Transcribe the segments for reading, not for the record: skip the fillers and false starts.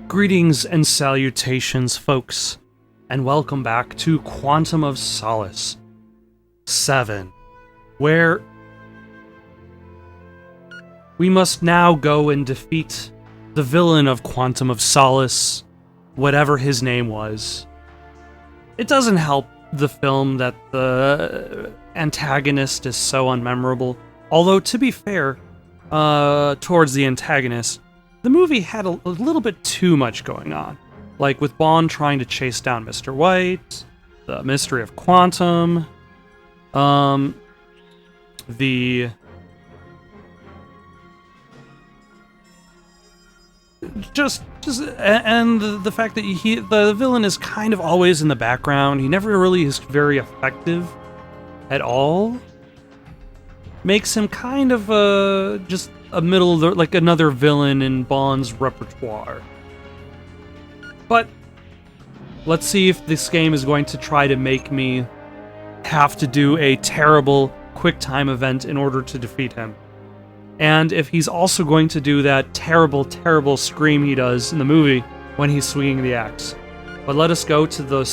Greetings and salutations, folks, and welcome back to Quantum of Solace 7, where we must now go and defeat the villain of Quantum of Solace, whatever his name was. It doesn't help the film that the antagonist is so unmemorable, although, to be fair, towards the antagonist, the movie had a little bit too much going on. Like with Bond trying to chase down Mr. White, the mystery of Quantum, and the fact that the villain is kind of always in the background. He never really is very effective at all. Makes him kind of just a like another villain in Bond's repertoire. But let's see if this game is going to try to make me have to do a terrible quick time event in order to defeat him. And if he's also going to do that terrible, terrible scream he does in the movie when he's swinging the axe. But let us go to the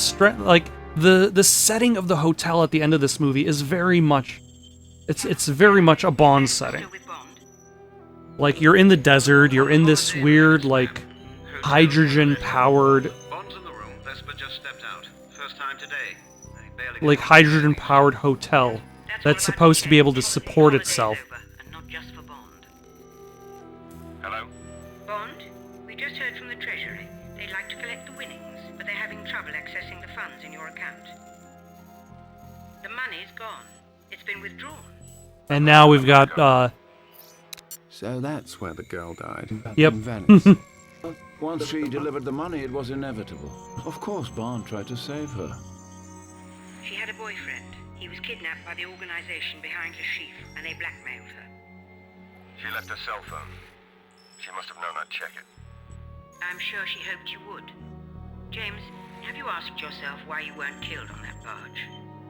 the setting of the hotel at the end of this movie is very much it's very much a Bond setting. Like, you're in the desert, you're in this weird, like, hydrogen-powered... Bond's in the room. Vesper just stepped out. First time today. Like, hydrogen-powered hotel that's supposed to be able to support itself. And not just for Bond. Hello? Bond, we just heard from the Treasury. They'd like to collect the winnings, but they're having trouble accessing the funds in your account. The money's gone. It's been withdrawn. And now we've got, So that's where the girl died. Yep. In Venice. Once she delivered the money, it was inevitable. Of course, Bond tried to save her. She had a boyfriend. He was kidnapped by the organization behind the sheaf, and they blackmailed her. She left her cell phone. She must have known I'd check it. I'm sure she hoped you would. James, have you asked yourself why you weren't killed on that barge?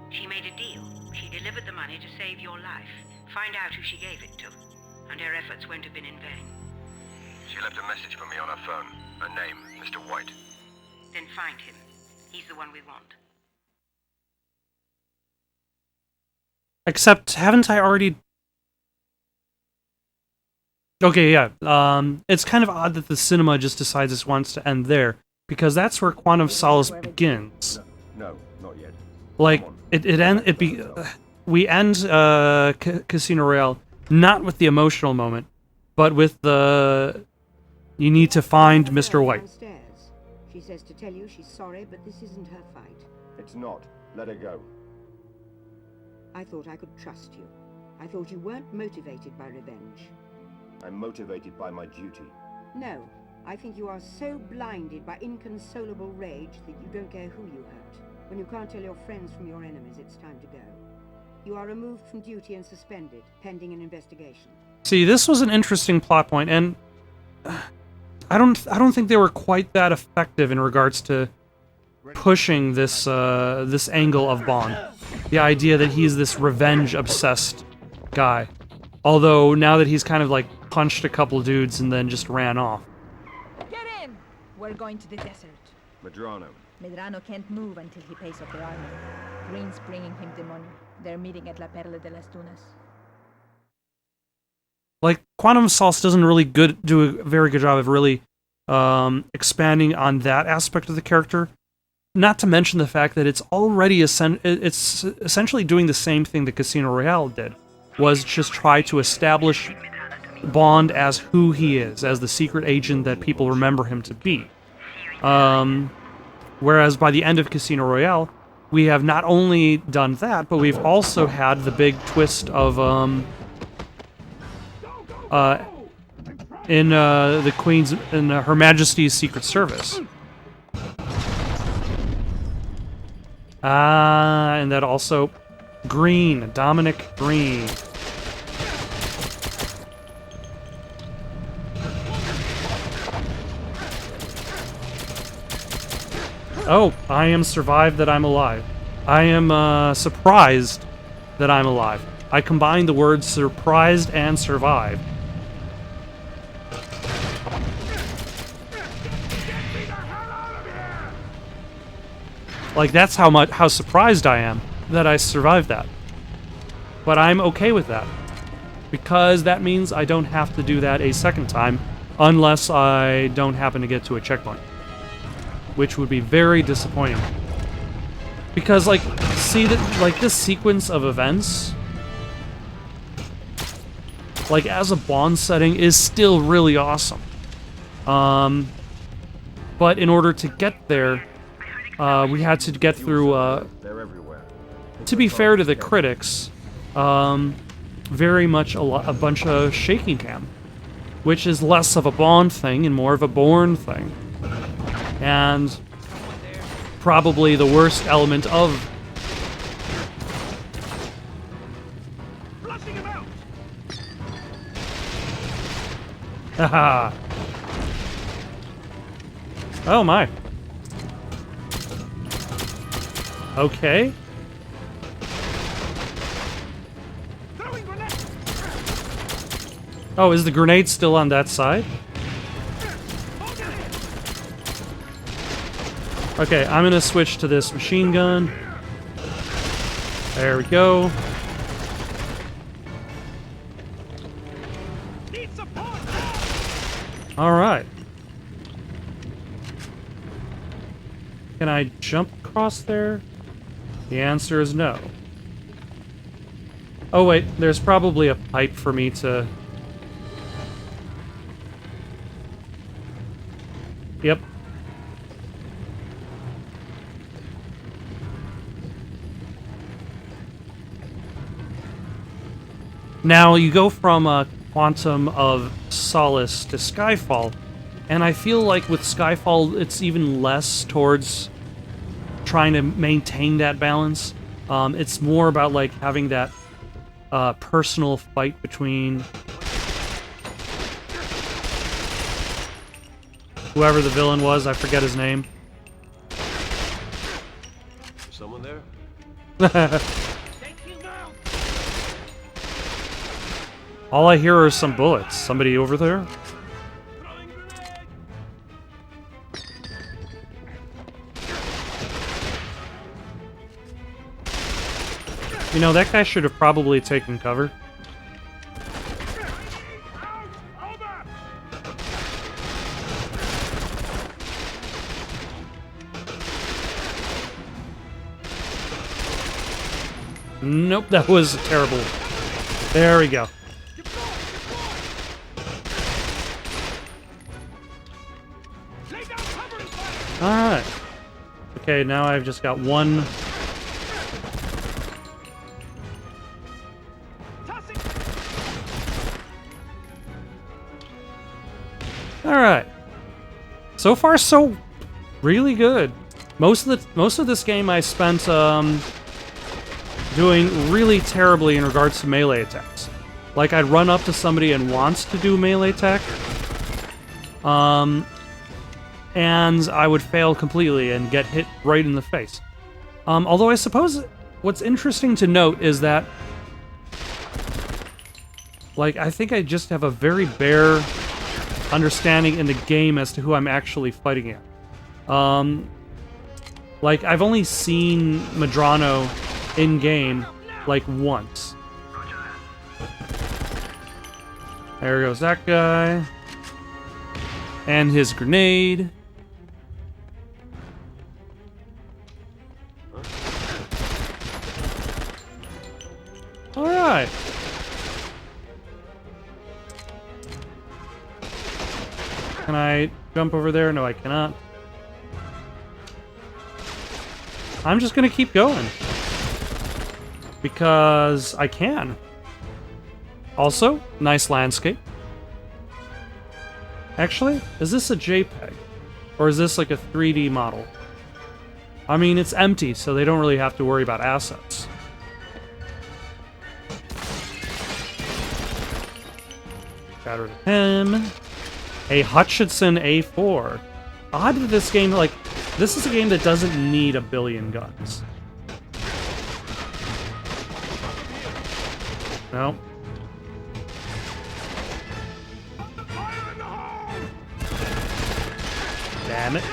She made a deal. She delivered the money to save your life. Find out who she gave it to, and her efforts won't have been in vain. She left a message for me on her phone. Her name, Mr. White. Then find him. He's the one we want. except, haven't I already... Okay, yeah, it's kind of odd that the cinema just decides it wants to end there, because that's where Quantum of Solace begins. No, not yet. Like, we end Casino Royale not with the emotional moment, but with the... You need to find Mr. White. Downstairs. She says to tell you she's sorry, but this isn't her fight. It's not. Let her go. I thought I could trust you. I thought you weren't motivated by revenge. I'm motivated by my duty. No, I think you are so blinded by inconsolable rage that you don't care who you hurt. When you can't tell your friends from your enemies, it's time to go. You are removed from duty and suspended, pending an investigation. See, this was an interesting plot point, and I don't think they were quite that effective in regards to pushing this this angle of Bond. The idea that he's this revenge-obsessed guy. Although, now that he's kind of like punched a couple dudes and then just ran off. Get in! We're going to the desert. Medrano. Medrano can't move until he pays off the army. Green's bringing him the money. They're meeting at La Perla de las Tunas. Like, Quantum of Solace doesn't really do a very good job of really expanding on that aspect of the character. Not to mention the fact that it's already it's essentially doing the same thing that Casino Royale did, was just try to establish Bond as who he is, as the secret agent that people remember him to be. Whereas by the end of Casino Royale, we have not only done that, but we've also had the big twist of in the Queen's, in Her Majesty's Secret Service. And that also... Green. Dominic Green. Oh, I am survived that I'm alive. I am surprised that I'm alive. I combined the words surprised and survived. Like, that's how surprised I am that I survived that. But I'm okay with that. Because that means I don't have to do that a second time unless I don't happen to get to a checkpoint. Which would be very disappointing. Because, like, see that, like, this sequence of events, like, as a Bond setting, is still really awesome. But in order to get there, we had to get through, They're everywhere. to be fair to the critics, very much a bunch of shaking cam, which is less of a Bond thing and more of a Bourne thing. And probably the worst element of... Haha. Oh my. Okay. Oh, is the grenade still on that side? Okay, I'm gonna switch to this machine gun. There we go. Alright. Can I jump across there? The answer is no. Oh wait, there's probably a pipe for me to... Yep. Now, you go from a Quantum of Solace to Skyfall, and I feel like with Skyfall, it's even less towards trying to maintain that balance. It's more about, like, having that personal fight between whoever the villain was. I forget his name. Someone there? All I hear are some bullets. Somebody over there? You know, that guy should have probably taken cover. Nope, that was terrible. There we go. Alright. Okay, now I've just got one. Alright. So far, so really good. Most of this game I spent doing really terribly in regards to melee attacks. Like, I'd run up to somebody and wants to do melee attack. And I would fail completely and get hit right in the face. Although I suppose what's interesting to note is that, like, I think I just have a very bare understanding in the game as to who I'm actually fighting at. Like, I've only seen Medrano in-game, like, once. There goes that guy. And his grenade. Alright. Can I jump over there? No, I cannot. I'm just gonna keep going. Because I can. Also, nice landscape. Actually, is this a JPEG? Or is this like a 3D model? I mean, it's empty, so they don't really have to worry about assets. Got rid of him. A Hutchinson A4. Odd that this game, like, this is a game that doesn't need a billion guns. No. Damn it.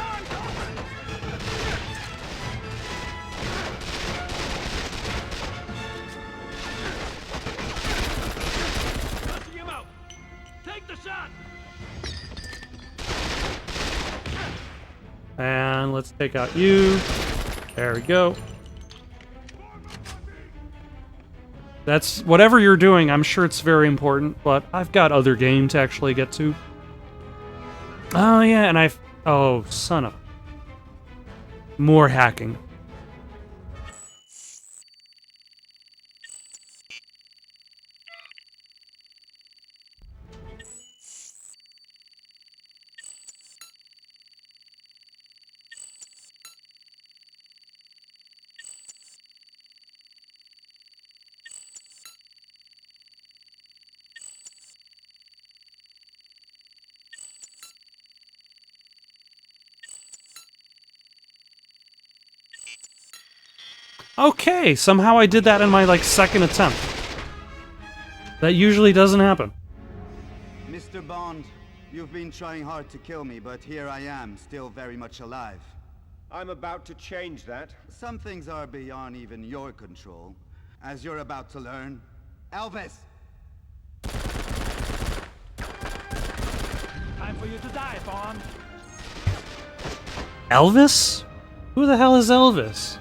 And let's take out you. There we go. That's whatever you're doing, I'm sure it's very important, but I've got other game to actually get to. Oh yeah, and oh, son of... More hacking. Okay, somehow I did that in my, like, second attempt. That usually doesn't happen. Mr. Bond, you've been trying hard to kill me, but here I am, still very much alive. I'm about to change that. Some things are beyond even your control, as you're about to learn. Elvis! Time for you to die, Bond. Elvis? Who the hell is Elvis?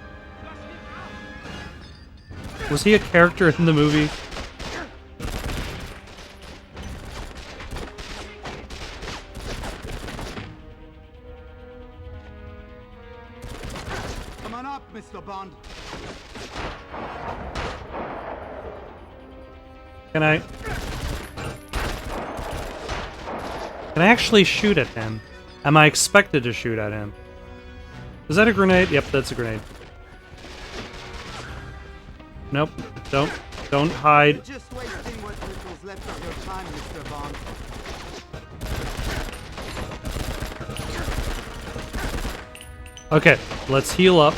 Was he a character in the movie? Come on up, Mr. Bond. Can I actually shoot at him? Am I expected to shoot at him? Is that a grenade? Yep, that's a grenade. Nope. Don't hide. You're just wasting what little's left of your time, Mr. Bond. Okay, let's heal up.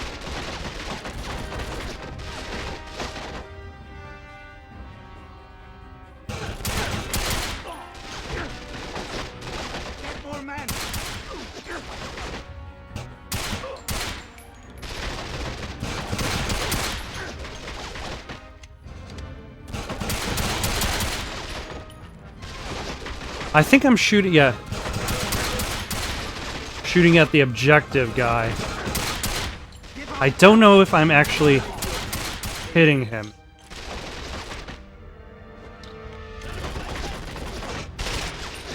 Get more men! I think I'm shooting, yeah. Shooting at the objective guy. I don't know if I'm actually hitting him.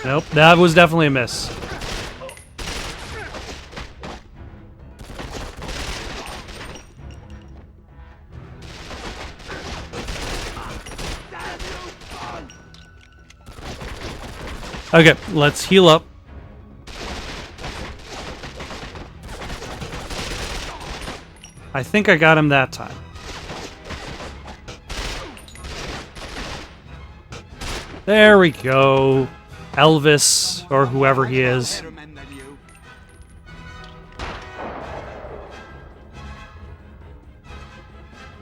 Nope, that was definitely a miss. Okay, let's heal up. I think I got him that time. There we go. Elvis, or whoever he is. Better men than you.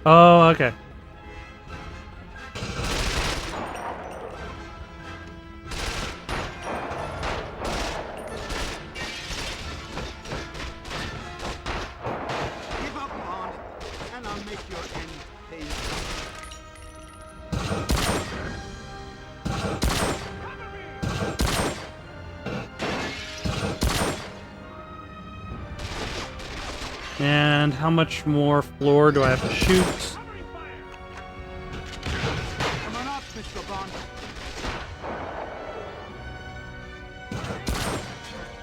Oh, okay. Give up, Bond, and I'll make your end painful. And how much more floor do I have to shoot? Come on up, Mr. Bond.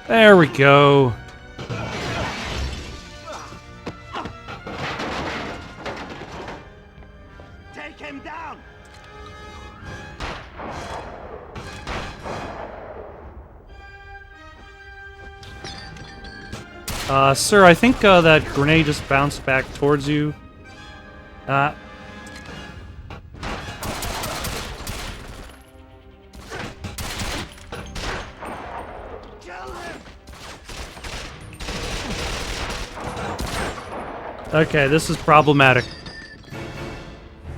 There we go. Take him down! Sir, I think that grenade just bounced back towards you. Kill him! Okay, this is problematic.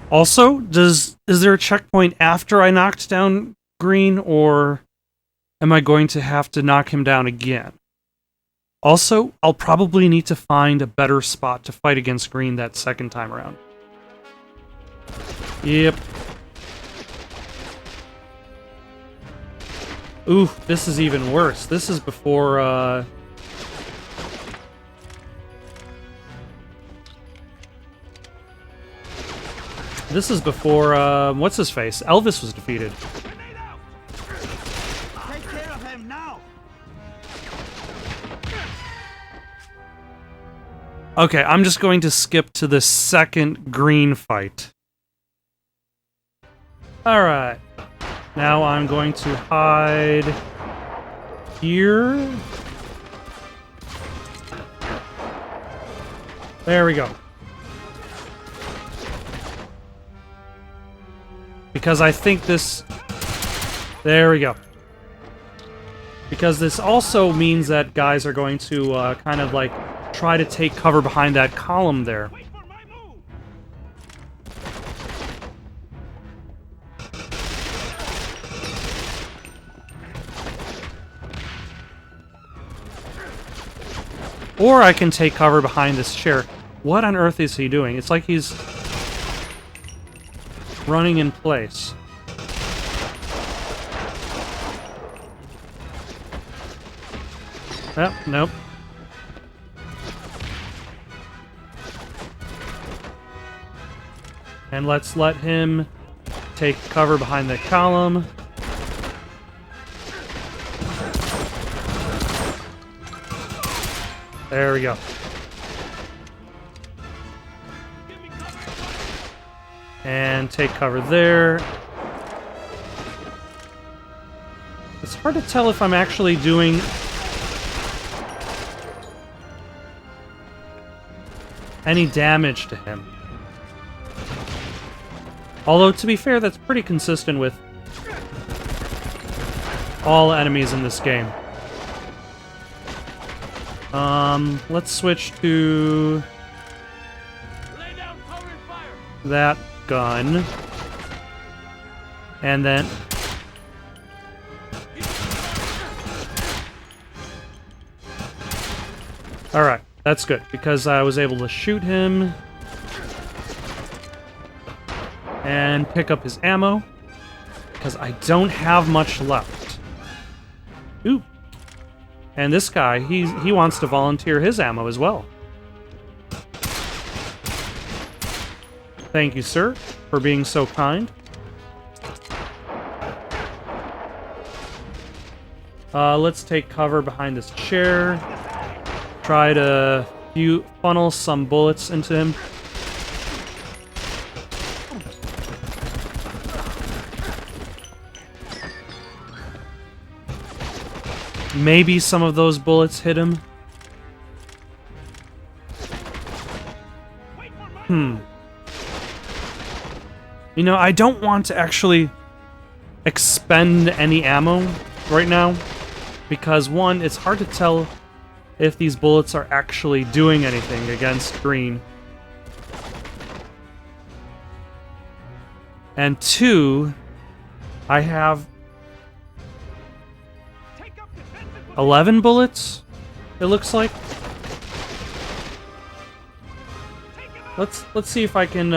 Also, is there a checkpoint after I knocked down Green, or am I going to have to knock him down again? Also, I'll probably need to find a better spot to fight against Green that second time around. Yep. Ooh, this is even worse. This is before, This is before, what's his face? Elvis was defeated. Take care of him now! Okay, I'm just going to skip to the second green fight. Alright. Now I'm going to hide here. There we go. Because I think this... There we go. Because this also means that guys are going to kind of like try to take cover behind that column there. Or I can take cover behind this chair. What on earth is he doing? It's like he's running in place. Oh, nope. And let's let him take cover behind the column. There we go. And take cover there. It's hard to tell if I'm actually doing any damage to him. Although, to be fair, that's pretty consistent with all enemies in this game. Let's switch to that gun. And then... Alright, that's good, because I was able to shoot him and pick up his ammo, because I don't have much left. Ooh. And this guy, he wants to volunteer his ammo as well. Thank you, sir, for being so kind. Let's take cover behind this chair. Try to funnel some bullets into him. Maybe some of those bullets hit him. You know, I don't want to actually expend any ammo right now, because one, it's hard to tell if these bullets are actually doing anything against green. And two, I have 11 bullets, it looks like. Let's see if I can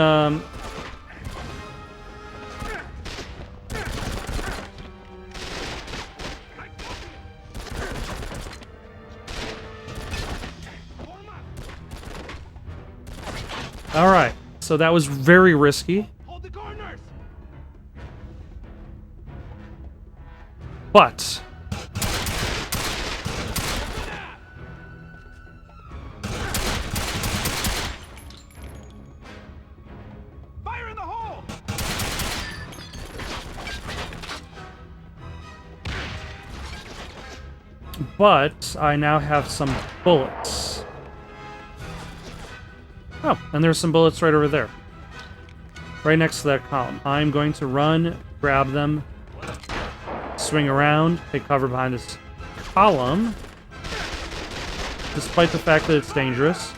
All right. So that was very risky. But Fire in the hole! But I now have some bullets. Oh, and there's some bullets right over there. Right next to that column. I'm going to run, grab them, swing around, take cover behind this column, despite the fact that it's dangerous.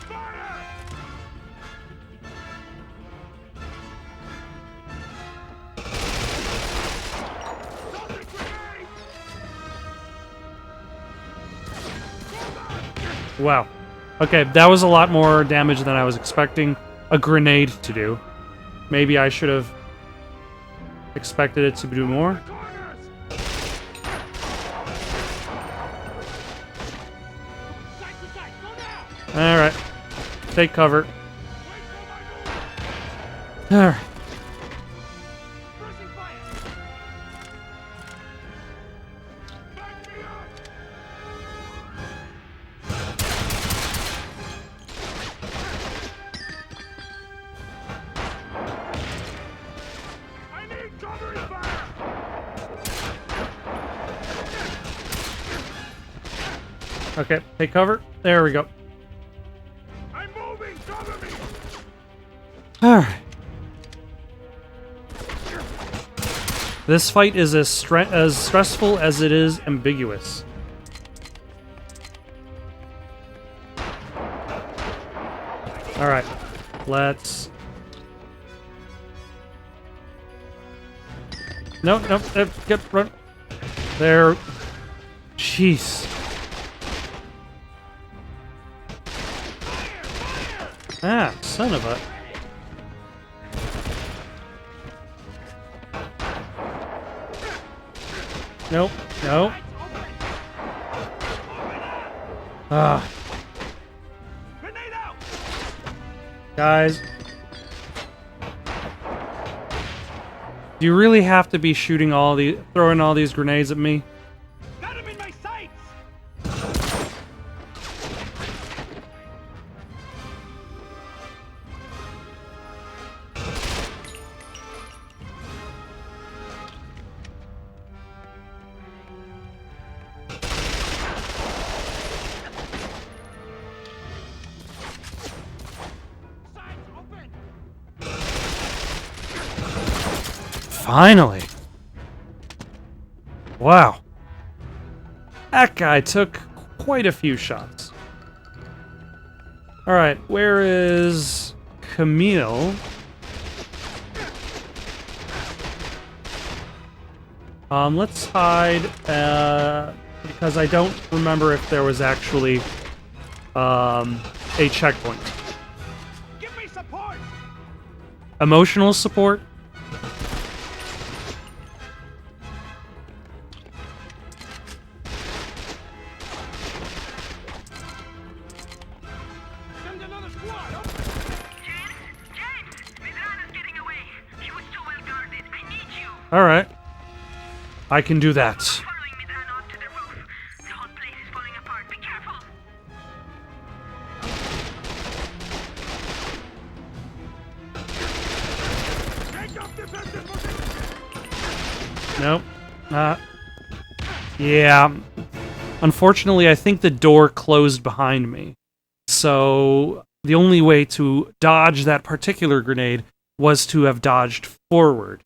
Wow. Okay, that was a lot more damage than I was expecting a grenade to do. Maybe I should have expected it to do more. Alright. Take cover. Alright. Okay, take cover. There we go. I'm moving! Cover me! Alright. This fight is as stressful as it is ambiguous. Alright, let's... Nope, get run. There. Jeez. Ah, son of a... Nope, nope. Ah. Grenade out! Guys. Do you really have to be shooting throwing all these grenades at me? Got him in my sights! Sights open! Finally. Wow. That guy took quite a few shots. Alright, where is Camille? Let's hide, because I don't remember if there was actually, a checkpoint. Give me support! Emotional support? Send another squad! Up. James! Midrana's getting away. She was too well guarded. I need you. Alright. I can do that. Following Midrana onto the roof. The whole place is falling apart. Be careful. Take up defensive position! Nope. Yeah. Unfortunately, I think the door closed behind me. So the only way to dodge that particular grenade was to have dodged forward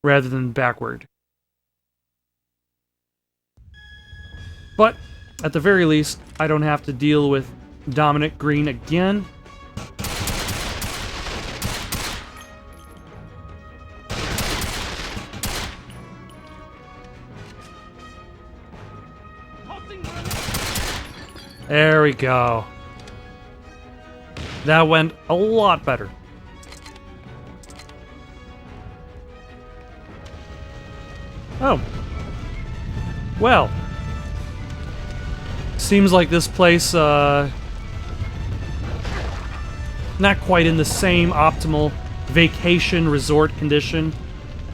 rather than backward. But at the very least, I don't have to deal with Dominic Green again. Pulsing grenade! There we go. That went a lot better. Oh. Well. Seems like this place, not quite in the same optimal vacation resort condition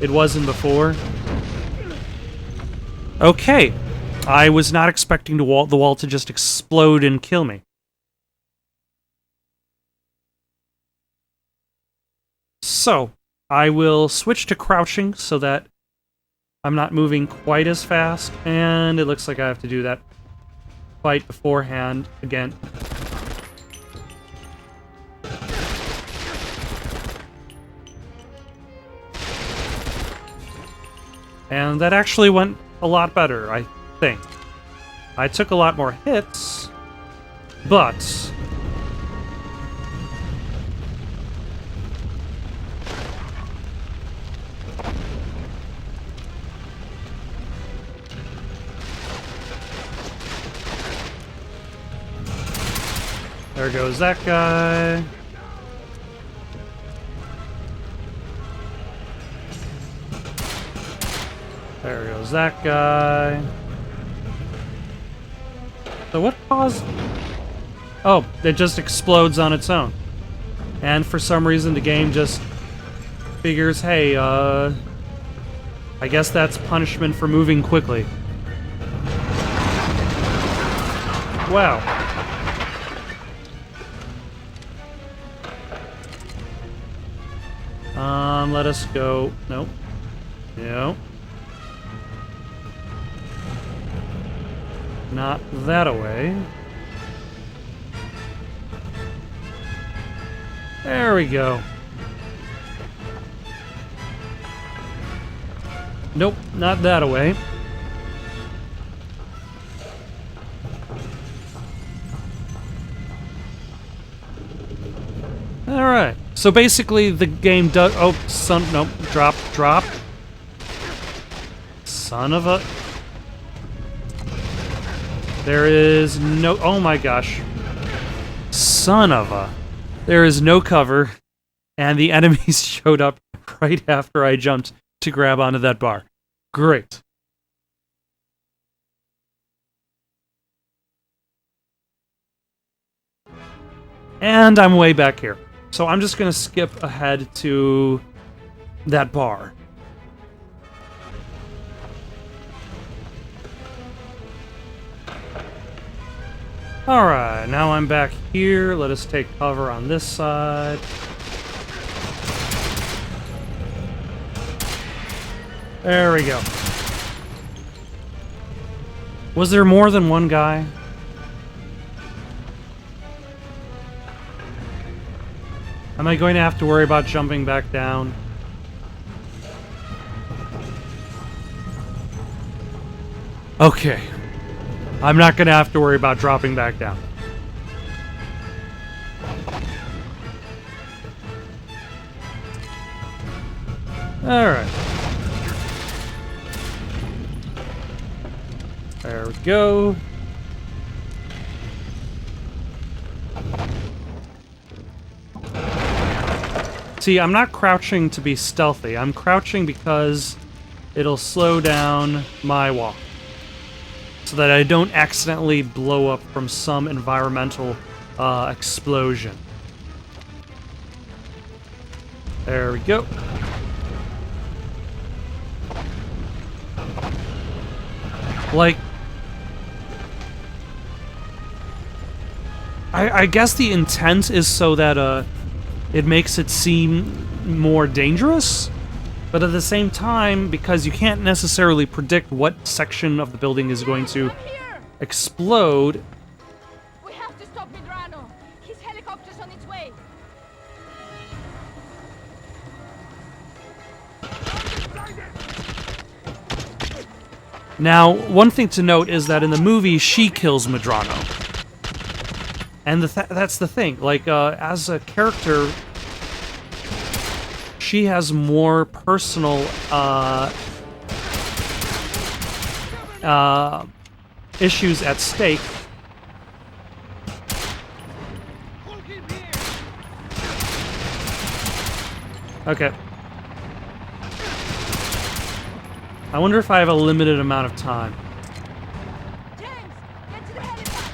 it was in before. Okay. I was not expecting the wall to just explode and kill me. So, I will switch to crouching so that I'm not moving quite as fast, and it looks like I have to do that fight beforehand again. And that actually went a lot better, I think. I took a lot more hits, but there goes that guy. There goes that guy. So what caused... Oh, it just explodes on its own. And for some reason the game just figures, hey, I guess that's punishment for moving quickly. Wow. Let us go. Nope. No. Not that away. There we go. Nope, not that away. Alright, so basically the game does... Oh, nope, drop. Son of a... There is no... Oh my gosh. Son of a... There is no cover, and the enemies showed up right after I jumped to grab onto that bar. Great. And I'm way back here. So I'm just going to skip ahead to that bar. Alright, now I'm back here. Let us take cover on this side. There we go. Was there more than one guy? Am I going to have to worry about jumping back down? Okay. I'm not going to have to worry about dropping back down. Alright. There we go. See, I'm not crouching to be stealthy. I'm crouching because it'll slow down my walk, so that I don't accidentally blow up from some environmental explosion. There we go. Like, I guess the intent is so that it makes it seem more dangerous, but at the same time, because you can't necessarily predict what section of the building is going to explode. We have to stop Medrano. His helicopter's on its way. Now, one thing to note is that in the movie, she kills Medrano. And that's the thing. Like, as a character, she has more personal issues at stake. Okay. I wonder if I have a limited amount of time. James, get to the helipad.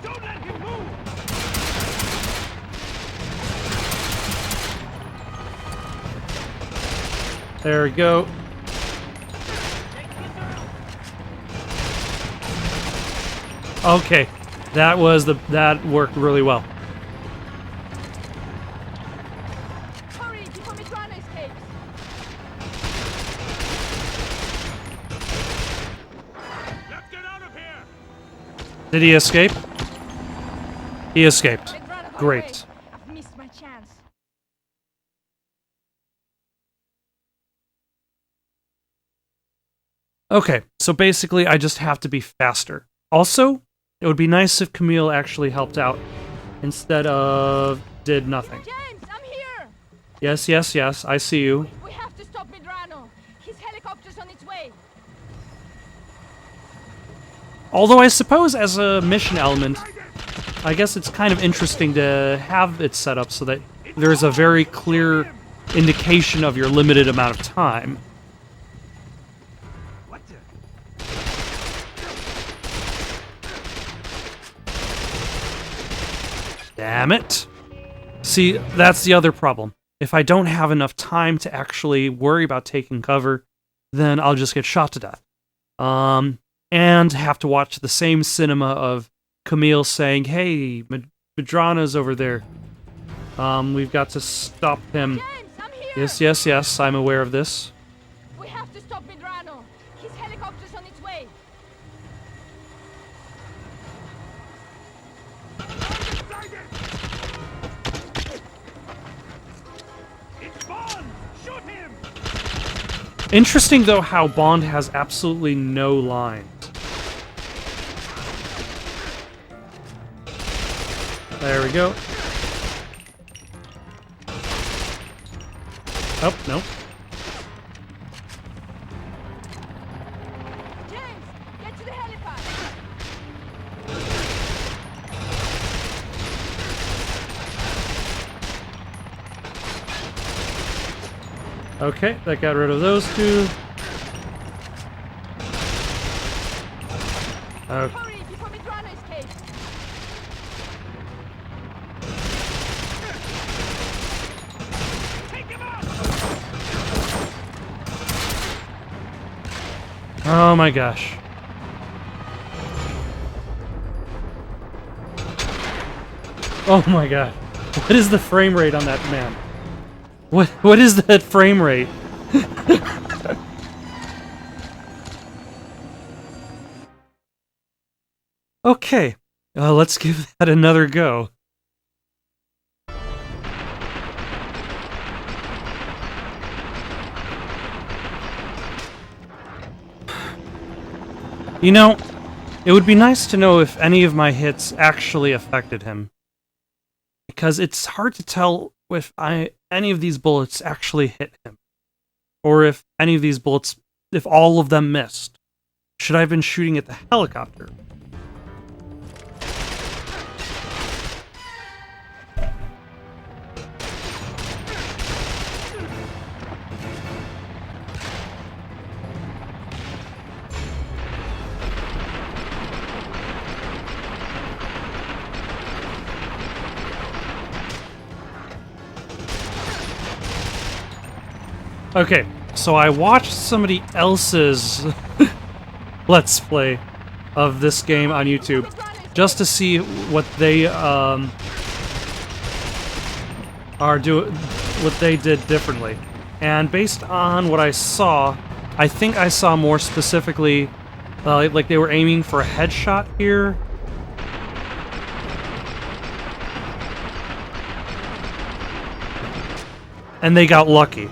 Don't let him move! There we go. Okay, that worked really well. Hurry before Medrano escapes. Let's get out of here! Did he escape? He escaped. Medrano got Great. away. I've missed my chance. Okay, so basically I just have to be faster. Also, it would be nice if Camille actually helped out instead of did nothing. James, I'm here. Yes, yes, yes, I see you. We have to stop Medrano. His helicopter's on its way. Although I suppose as a mission element, I guess it's kind of interesting to have it set up so that there's a very clear indication of your limited amount of time. What the? Damn it. See, that's the other problem. If I don't have enough time to actually worry about taking cover, then I'll just get shot to death. And have to watch the same cinema of Camille saying, "Hey, Medrano's over there. We've got to stop him." James, I'm here. Yes, yes, yes, I'm aware of this. We have to stop Medrano. His helicopter's on its way. Shoot him! Interesting, though, how Bond has absolutely no lines. There we go. Oh, no. James, get to the helipad. Okay, that got rid of those two. Okay. Hurry before Medrano escapes. Take him out! Oh my gosh. Oh my god. What is the frame rate on that man? What is that frame rate? Okay. Let's give that another go. You know, it would be nice to know if any of my hits actually affected him. Because it's hard to tell if any of these bullets actually hit him. Or if any of these bullets, if all of them missed. Should I have been shooting at the helicopter? Okay, so I watched somebody else's Let's Play of this game on YouTube just to see what they what they did differently. And based on what I saw, I think I saw more specifically like they were aiming for a headshot here. And they got lucky.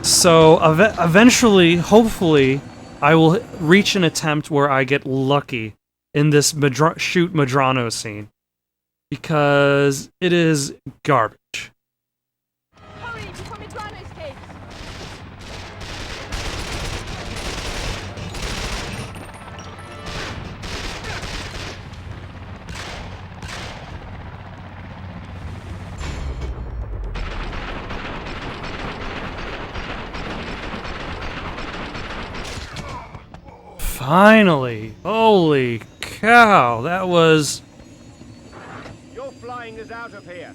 So eventually, hopefully, I will reach an attempt where I get lucky in this shoot Medrano scene. Because it is garbage. Hurry before Medrano escapes. Finally! Holy cow! That was You're flying us out of here.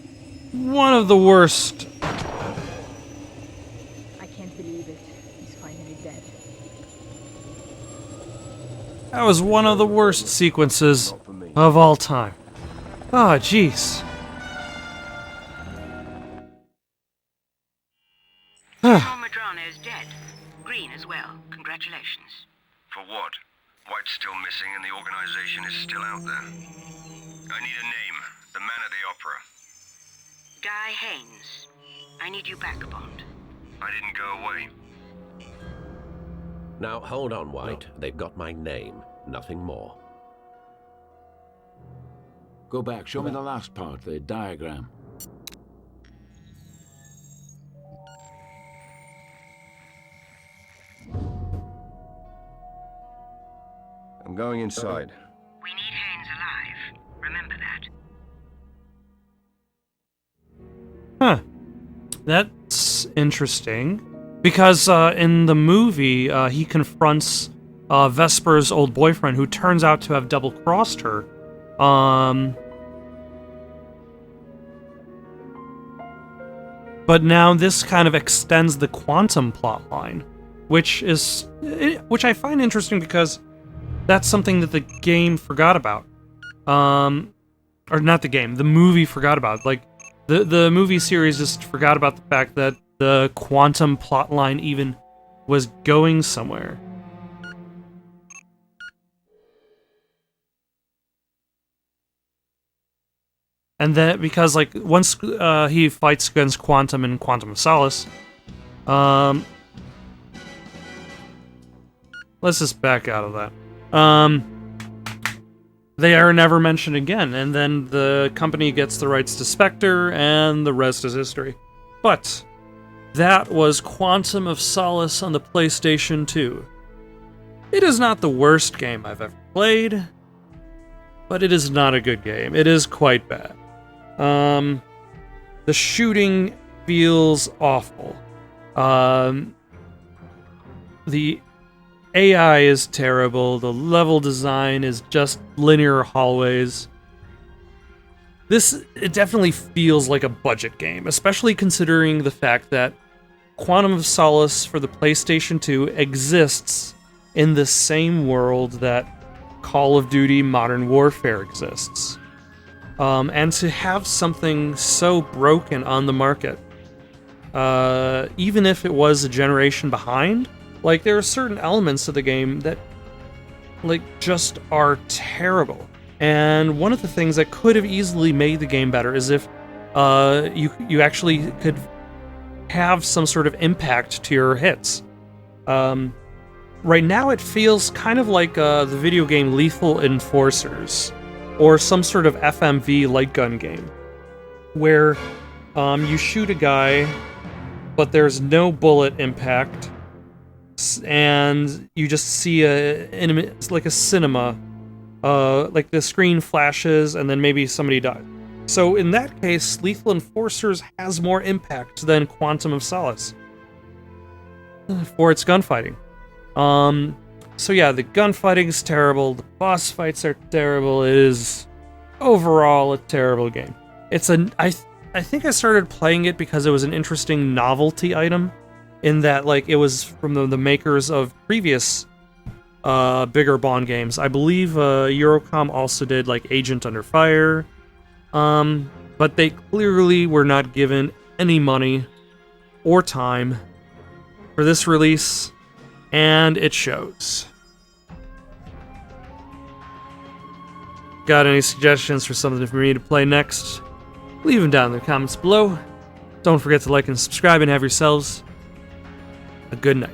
one of the worst. I can't believe it. He's finally dead. That was one of the worst sequences of all time. Oh, jeez. General Medrano is dead. Green as well. Congratulations. For what? White's still missing and the organization is still out there. I need a name. The man at the opera. Guy Haynes. I need you back, Bond. I didn't go away. Now, hold on, White. They've got my name. Nothing more. Go back. Show me the last part, the diagram. I'm going inside. We need Haynes alive. Remember that. Huh. That's interesting. Because in the movie, he confronts Vesper's old boyfriend, who turns out to have double-crossed her. But now this kind of extends the Quantum plotline, which I find interesting because that's something that the game forgot about. Or not the game, the movie forgot about. Like, the movie series just forgot about the fact that the Quantum plotline even was going somewhere. And that because, like, once he fights against Quantum in Quantum of Solace, Let's just back out of that. They are never mentioned again, and then the company gets the rights to Spectre, and the rest is history. But that was Quantum of Solace on the PlayStation 2. It is not the worst game I've ever played, but it is not a good game. It is quite bad. The shooting feels awful. The AI is terrible. The level design is just linear hallways. It definitely feels like a budget game, especially considering the fact that Quantum of Solace for the PlayStation 2 exists in the same world that Call of Duty Modern Warfare exists. And to have something so broken on the market, even if it was a generation behind, like, there are certain elements of the game that, like, just are terrible. And one of the things that could have easily made the game better is if you actually could have some sort of impact to your hits. Right now it feels kind of like the video game Lethal Enforcers, or some sort of FMV light gun game, where you shoot a guy, but there's no bullet impact, and you just see it's like a cinema, like the screen flashes and then maybe somebody dies. So in that case, Lethal Enforcers has more impact than Quantum of Solace for its gunfighting. So yeah, the gunfighting is terrible, the boss fights are terrible, it is overall a terrible game. I think I started playing it because it was an interesting novelty item, in that, like, it was from the makers of previous bigger Bond games. I believe Eurocom also did, like, Agent Under Fire, but they clearly were not given any money or time for this release, and it shows. Got any suggestions for something for me to play next? Leave them down in the comments below. Don't forget to like and subscribe, and have yourselves a good night.